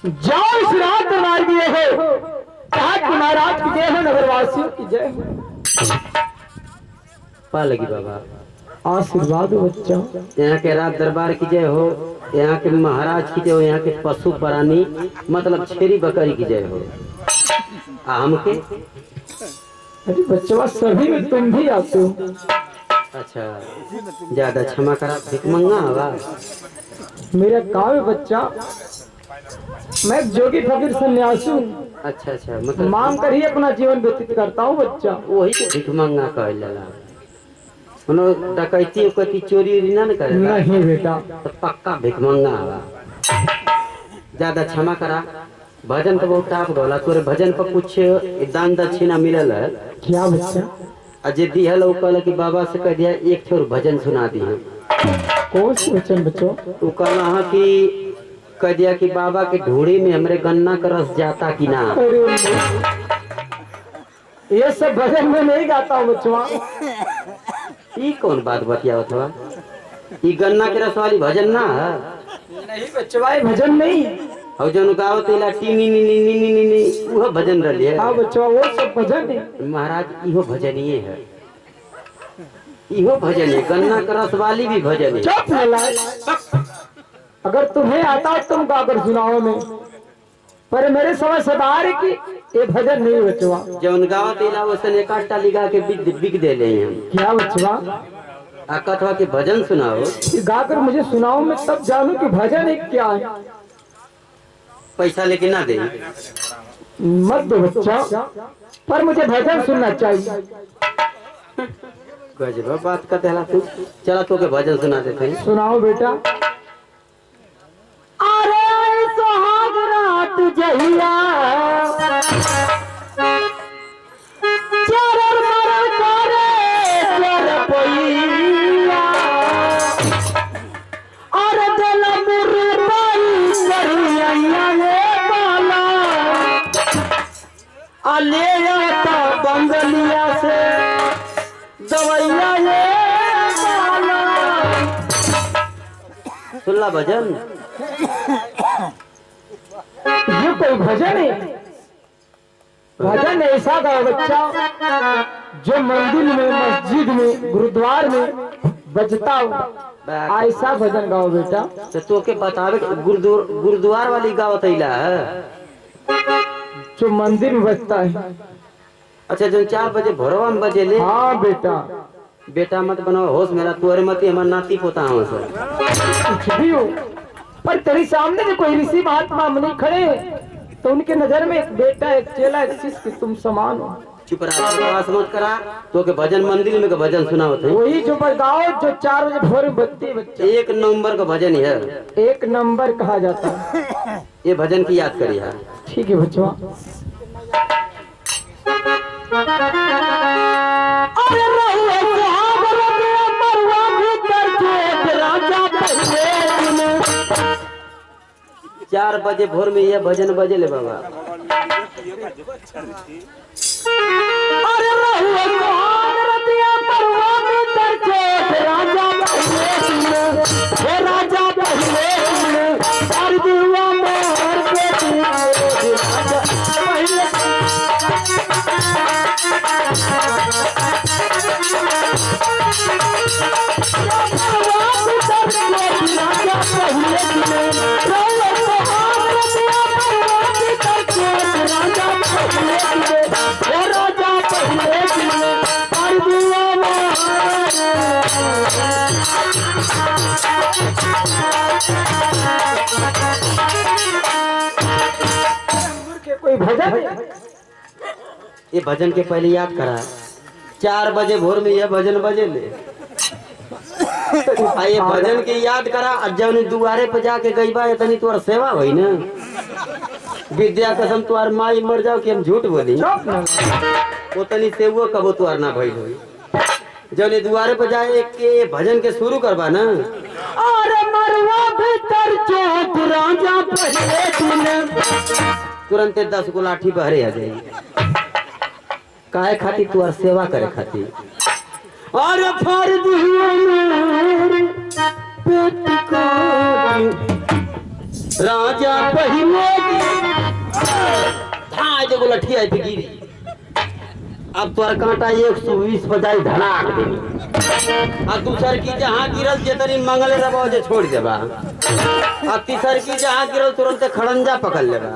जाओ इस रात मार दिए हो, कहा महाराज की जय हो, नगरवासियों की जय हो। पा लगी बाबा आशीर्वाद हो बच्चा। यहाँ के राज दरबार की जय हो, यहाँ के महाराज की जय हो, यहाँ के पशु प्राणी मतलब छेरी बकरी की जय हो। हमके अरे बच्चा सभी में तुम भी आते हो। अच्छा ज्यादा क्षमा करा, भिकमंगा हवा। मेरा काम है बच्चा, मैं जोगी फकीर सन्यासी हूँ। अच्छा अच्छा मतलब मांग कर ही अपना जीवन व्यतीत करता हूँ बच्चा। वही तो भिकमंगा कहल जाला। डकैती उकैती चोरी उरी ना करे नहीं बेटा, तो पक्का भिकमंगा हवा। ज्यादा क्षमा करा, भजन तो बहुत टाप गला, तोरे भजन पर कुछ दान दक्षिणा मिलल है क्या बच्चा? अजय दिहल वो कहल कि बाबा से कह दिया एक छोर भजन सुना दी है। कौन से वचन बच्चों? वो कहला कि कह दिया कि बाबा के ढूंढी में हमरे गन्ना का रस जाता कि ना। ये सब भजन में नहीं गाता हूँ बच्चों। ये कौन बात बतियावत हुआ? ये गन्ना के रस वाली भजन ना है। नहीं बच्चवा, ये भजन नहीं। और जन गावत इला टी नी नी नी नी नी नी नी वो भजन रहे। हाँ बच्चवा, वो सब भजन है। महाराज इहो भजन ही है, इहो भजन है, गन्ना का रस वाली भी भजन है। चुप नालायक, अगर तुम्हें आता तुम गाकर सुनाओ में, पर मेरे समझ से बाहर है कि ये भजन नहीं बच्चवा। जौन गावत इला वो सन इकट्ठा लिखा के बिक दे ले हम। क्या बच्चवा? कथवा के भजन सुनाओ, ये गाकर मुझे सुनाओ, मैं तब जानू कि भजन है क्या है। पैसा लेके ना दे। मत दो बच्चा, पर मुझे भजन सुनना चाहिए। गजब बात करते हला तू। चला तो के भजन सुना देते हैं। सुनाओ बेटा। अरे सुहाग रात जहिया चरर मरर करे चरपैया, अरे दिल मुरबाई करिया ये बाला, अले आता बंगलिया से दवैया ये बाला। सुनला भजन? ये कोई भजन है? भजन ऐसा गाओ बच्चा जो मंदिर में, मस्जिद में, गुरुद्वार में बजता हो, ऐसा भजन गाओ बेटा। तो के बतावे गुरुद्वार वाली गावत इला है जो मंदिर में बजता है। अच्छा जो 4 बजे भोरवा में बजे ले। हाँ बेटा। बेटा मत बनाओ होश मेरा, तुअरे मत हमारा नाती पोता हूँ सर। कुछ भी हो, पर तेरे सामने जो कोई ऋषि महात्मा मुनि खड़े तो उनके नजर में एक बेटा, एक चेला, एक शिष्य तुम समान हो। चुप रहा, बकवास मत करा। तो के भजन मंदिर में के भजन सुनाओ थे। वही जो बजाओ जो 4 बजे भोर में बजती है बच्चा। 1 नंबर का भजन है, 1 नंबर कहा जाता है। ये भजन की याद करिए। ठीक है बच्चों। अरे रहुए सुहाग रतिया मरुआ भीतर जोत राजा पहले दिन। 4 बजे भोर में यह भजन बजे ले बाबा। अरे रहुए सुहाग रतिया मरुआ भीतर जोत राजा पहले दिन, हे राजा पहले दिन, हर दिवा मोहर के दिन राजा पहले। कोई भजन? ये भजन के पहले याद करा, 4 बजे भोर में यह भजन बजे ले। ये भजन के याद करा। जब दुआरे पे जाके गई बा तनी तुम्हारा सेवा हुई ना। विद्या कसम तुम्हार माई मर जाओ कि हम झूठ बोली। वो तनी से वो कबो तुम्हार ना भइल हुई। जब दुआरे पे जाए के भजन के शुरू करबा ना। अरे मरवा भीतर जोत राजा पहले दिन, तुरंत 10 को लाठी बहरे आ जाए। काहे खातिर? तुम्हार सेवा करे खातिर। और फर्ज हुआ मेरे पेट को राजा पहले धाय जो लठी आई पे गिरी। अब तोर कांटा 120 बजाई धड़ाक देनी। आ दूसर की जहाँ गिरल जेतनी मंगले रबो जे छोड़ देबा। आ तीसर की जहाँ गिरल तुरंत खड़ंजा पकड़ लेबा।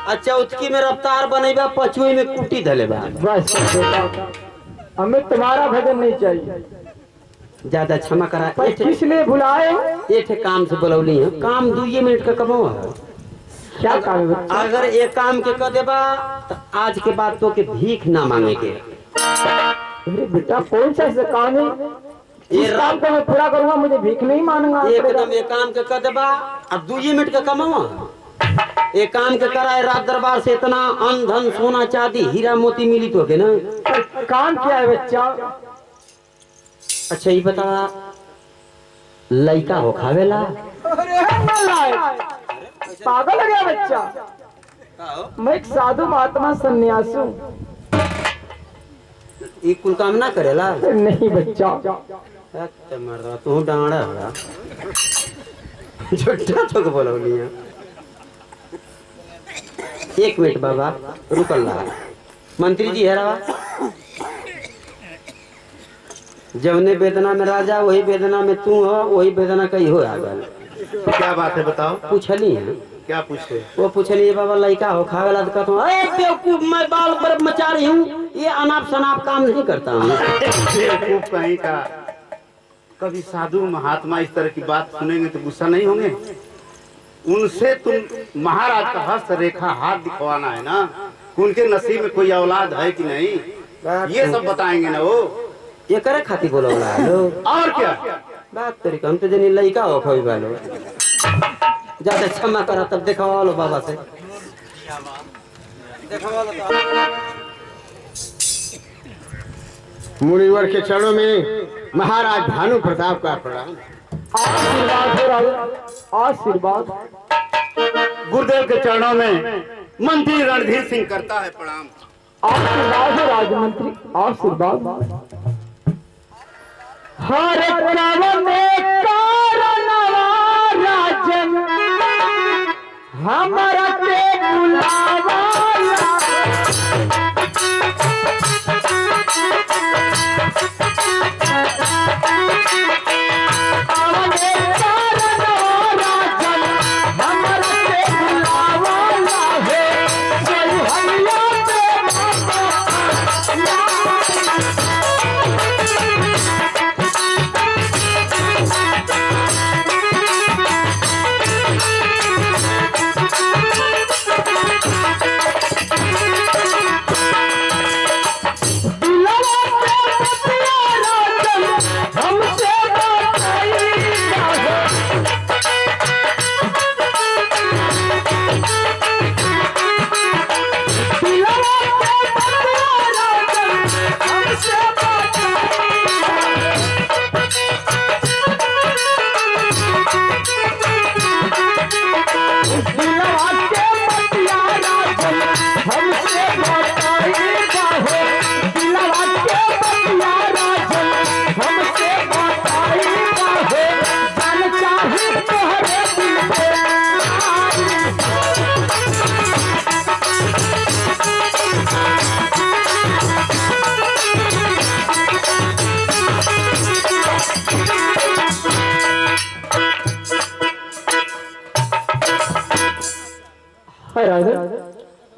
आ चौथकी में रफ्तार बनेबा, पचुई में कुटी धलेबा। बस हमें तुम्हारा भजन नहीं चाहिए। ज्यादा क्षमा करा। पर किस लिए बुलाए? एक काम से बुलौली है। काम 2 मिनट का कमो है। क्या काम है बच्चा? अगर एक काम के कर देबा तो आज के बाद तो के भीख ना मांगे के। अरे बेटा कौन सा ऐसा काम है? इस काम को मैं पूरा करूंगा, मुझे भीख नहीं मांगूंगा। एकदम एक काम के कर देबा अब 2 मिनट का कमाओ। एक काम के कराए रात दरबार से इतना अन्न धन सोना चांदी हीरा मोती मिली तो के ना। काम क्या है बच्चा? अच्छा ये बता, लड़का हो खावेला? पागल हो गया बच्चा। मैं एक साधु महात्मा सन्यासी हूँ। ये कुल काम ना करेला? नहीं बच्चा। मर्दा तू डांडा है झूठा तो बोलौली है। 1 मिनट बाबा रुकल रहा। मंत्री जी है रवा। जवने वेदना में राजा वही वेदना में तू हो, वही वेदना कहीं हो आगल। क्या बात है बताओ? पूछली है। क्या पूछे? वो पूछली बाबा लड़का हो खावेला तो कहता हूँ अरे बेवकूफ मैं बाल पर मचा रही हूँ, ये अनाप शनाप काम नहीं करता हूँ। बेवकूफ कहीं का। कभी साधु महात्मा इस तरह की बात सुनेंगे तो गुस्सा नहीं होंगे? उनसे तुम महाराज का हस्त रेखा हाथ दिखवाना है ना, उनके नसीब में कोई औलाद है कि नहीं, ये सब बताएंगे ना वो। ये करे खाती बोलो और क्या बात तरीका। हम तो जनी लड़का हो खोई वालो। ज्यादा क्षमा करा तब देखवा लो बाबा से। मुनिवर के चरणों में महाराज भानु प्रताप का प्रणाम। आशीर्वाद हो राजा, आशीर्वाद। गुरुदेव के चरणों में मंत्री रणधीर सिंह करता है प्रणाम। आशीर्वाद हो राजमंत्री, आशीर्वाद। हर क्रम में कारणवा राजन हमारा के बुलावा।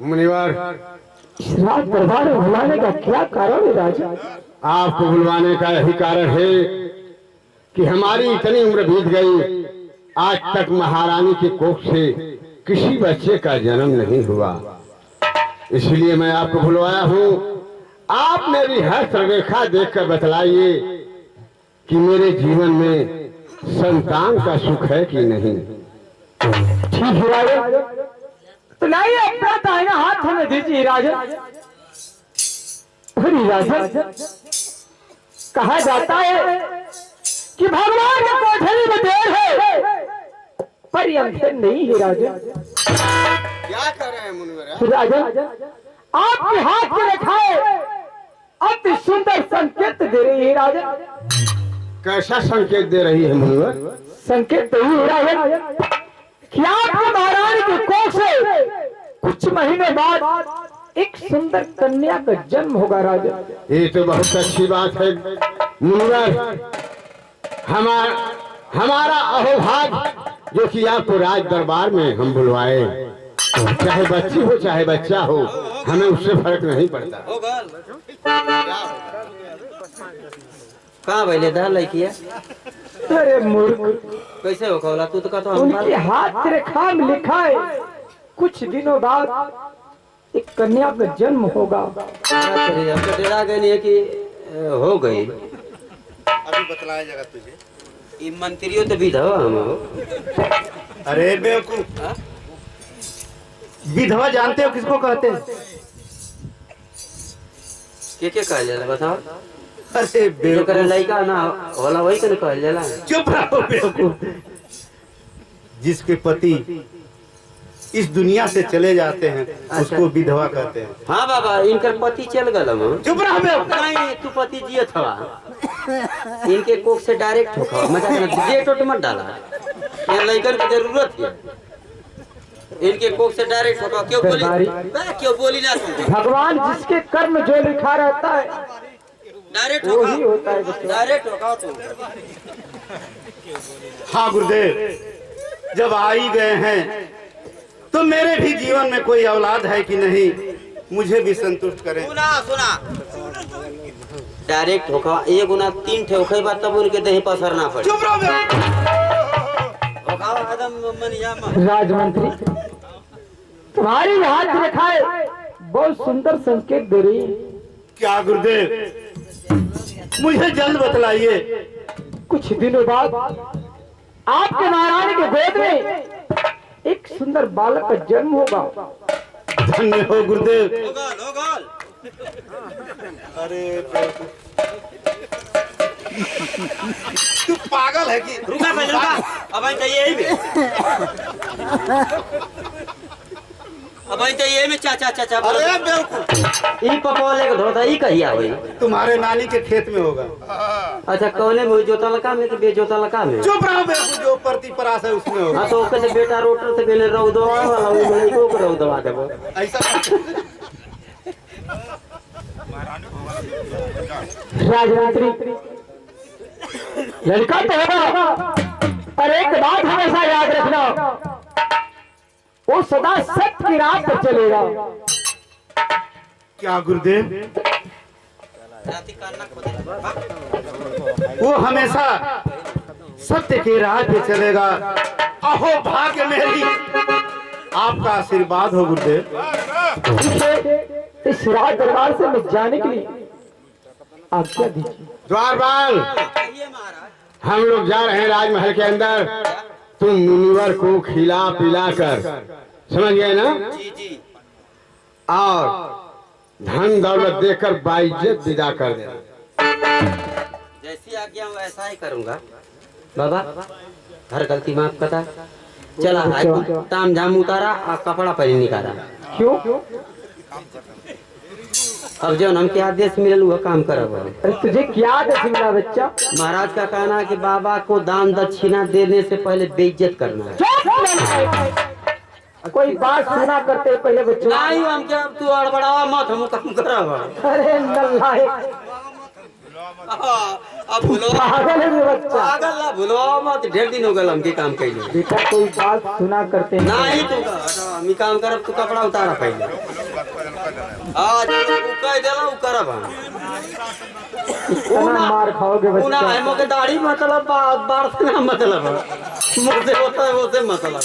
मुनिवर रात दरबार में बुलाने का क्या कारण है राजा? आपको बुलवाने का यही कारण है कि हमारी इतनी उम्र बीत गई, आज तक महारानी के कोख से किसी बच्चे का जन्म नहीं हुआ। इसलिए मैं आपको बुलवाया हूँ। आप मेरी हस्त रेखा देखकर बतलाइए कि मेरे जीवन में संतान का सुख है कि नहीं। ठीक है राजा, तो लाइए अपना दाहिना हाथ हमें दीजिए राजा। अरे राजा, कहा जाता है कि भगवान के कोठरी में देर है पर ये अंधेर नहीं है राजा। क्या कर रहे हैं मुनिवर? राजा आपके हाथ की रेखाएं अति सुंदर संकेत दे रही है राजा। कैसा संकेत दे रही है मुनिवर? संकेत तो ही है राजा कि आपके महारानी के कोख से कुछ महीने बाद एक सुंदर कन्या का जन्म होगा राजा। ये तो बहुत अच्छी बात है मुनिवर। हमारा अहोभाग जो कि आपको राज दरबार में हम बुलवाए, चाहे बच्ची हो चाहे बच्चा हो, हमें उससे फर्क नहीं पड़ता। कहाँ भैले दा लड़की है? अरे मूर्ख, कैसे हो कौला? तू तो कहता उनके हाथ रेखा में लिखा है कुछ दिनों बाद एक कन्या का जन्म होगा। डरा गए नहीं है कि हो गई। अभी बतलाया जाएगा तुझे। ये मंत्रियों तो विधवा हम हो। अरे बेवकूफ, विधवा जानते हो किसको कहते हैं? के कहल जाला बताओ? अरे जो करे बेवकूफ, लड़का ना होला वही के कहल जाला। चुप रहो बेवकूफ। जिसके पति इस दुनिया से चले जाते हैं उसको विधवा कहते हैं। हाँ बाबा, इनकर पति चल गल हम। चुप रहो बेवकूफ। नहीं, तू पति जियत हवा। इनके कोख से डायरेक्ट ठोका मजा करना, जेट ओट मत डाला। ये लड़कन की जरूरत है। इनके कोख से डायरेक्ट ठोका। क्यों बोली? क्यों बोली ना तू? भगवान जिसके कर्म जो लिखा रहता है डायरेक्ट वो ही होता है ठोका। बच्चा। डायरेक्ट ठोका तू। हाँ गुरुदेव, जब आ ही गए हैं तो मेरे भी जीवन में कोई औलाद है कि नहीं, मुझे भी संतुष्ट करें। सुना डायरेक्ट ठोका। एक गुना 3 ठोके बाद तब उनके देह पर असर ना पड़े। चुप रहो राजमंत्री, तुम्हारी हाथ रेखा है बहुत सुंदर संकेत दे रही है। क्या गुरुदेव, मुझे जल्द बतलाइए। कुछ दिनों बाद आपके महारानी के गोद में एक सुंदर बालक का जन्म होगा। धन्य हो गुरुदेव। अरे तू पागल है कि? रुका पहले रुका। अब यही में यही में चाचा चाचा। अरे बेवकूफ, ई पकौले के धोता ई कहिया होई? तुम्हारे नानी के खेत में होगा। अच्छा, कौने में? जोता लका में कि बेजोता लका में? चुप रहो बेवकूफ, जो प्रति परास है उसमें होगा। हाँ तो ओके से बेटा रोटर से पहले रौदवा वाला वो में को रौदवा देबो। ऐसा राजमंत्री, लड़का तो होगा पर एक बात हमेशा याद रखना, वो सदा सत्य की राह पर चलेगा। क्या गुरुदेव? वो हमेशा सत्य की राह पे चलेगा। अहो भाग्य मेरी, आपका आशीर्वाद हो गुरुदेव। इस राज दरबार से मैं जाने के लिए आज्ञा दीजिए। द्वारपाल, हम लोग जा रहे हैं राजमहल के अंदर। तुम मुनिवर को खिला पिला कर, समझ गए ना? जी जी। और धन दौलत देकर बाइज्जत विदा कर देना। जैसी आज्ञा वैसा ही करूंगा बाबा। हर गलती माफ करता। चला ताम झाम उतारा और कपड़ा पहले निकाला। क्यों? अब जो हमके आदेश मिलल वह काम करब। अरे तुझे क्या आदेश मिला बच्चा? महाराज का कहना है कि बाबा को दान दक्षिणा देने से पहले बेइज्जत करना है। कोई बात सुना करते पहले बच्चों। नहीं, हम क्या तू अड़बड़ावा मत, हम काम करब। अरे नल्लायक, अब भूलो पागल है बच्चा। पागल ना भूलो मत। ढेर दिन हो गए हमके काम कैले। बेटा कोई बात सुना करते नहीं तू हम काम करब, तू कपड़ा उतारा पहले। आज तू कह देला उ करब हम। इतना मार खाओगे उना बच्चा। है मोके दाढ़ी मतलब बार से ना मतलब मुझे होता है वो से मतलब।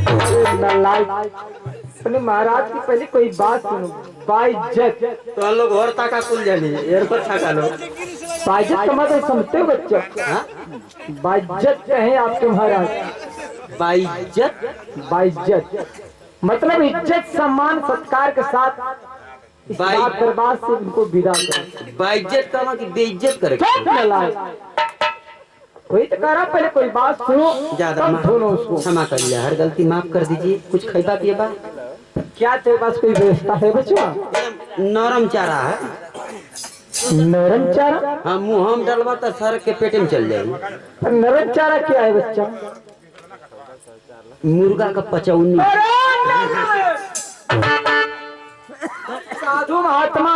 अरे नल्लायक, अपने महाराज की पहले कोई बात सुनो। बाइज्जत, तो हम लोग और ताका कुल जानी एयरपोर्ट थाका लो। बाइज्जत का मतलब समझते हो बच्चा? हां, बाइज्जत कहे आपके महाराज। बाइज्जत? बाइज्जत मतलब इज्जत सम्मान सत्कार के साथ इस राज दरबार से उनको विदा करो। बाइज्जत करना कि बेइज्जत करे? वही तो कह रहा, पहले कोई बात सुनो ज्यादा तब धुनो उसको। क्षमा कर लिया, हर गलती माफ कर दीजिए। कुछ खैबा पिएबा? क्या तेरे पास कोई व्यवस्था है बच्चा? नरम चारा है। नरम चारा? हाँ, मुँह हम डलवा तो सर के पेट में चल जाएगी। नरम चारा क्या है बच्चा? मुर्गा का 55। अरे नहीं। साधु महात्मा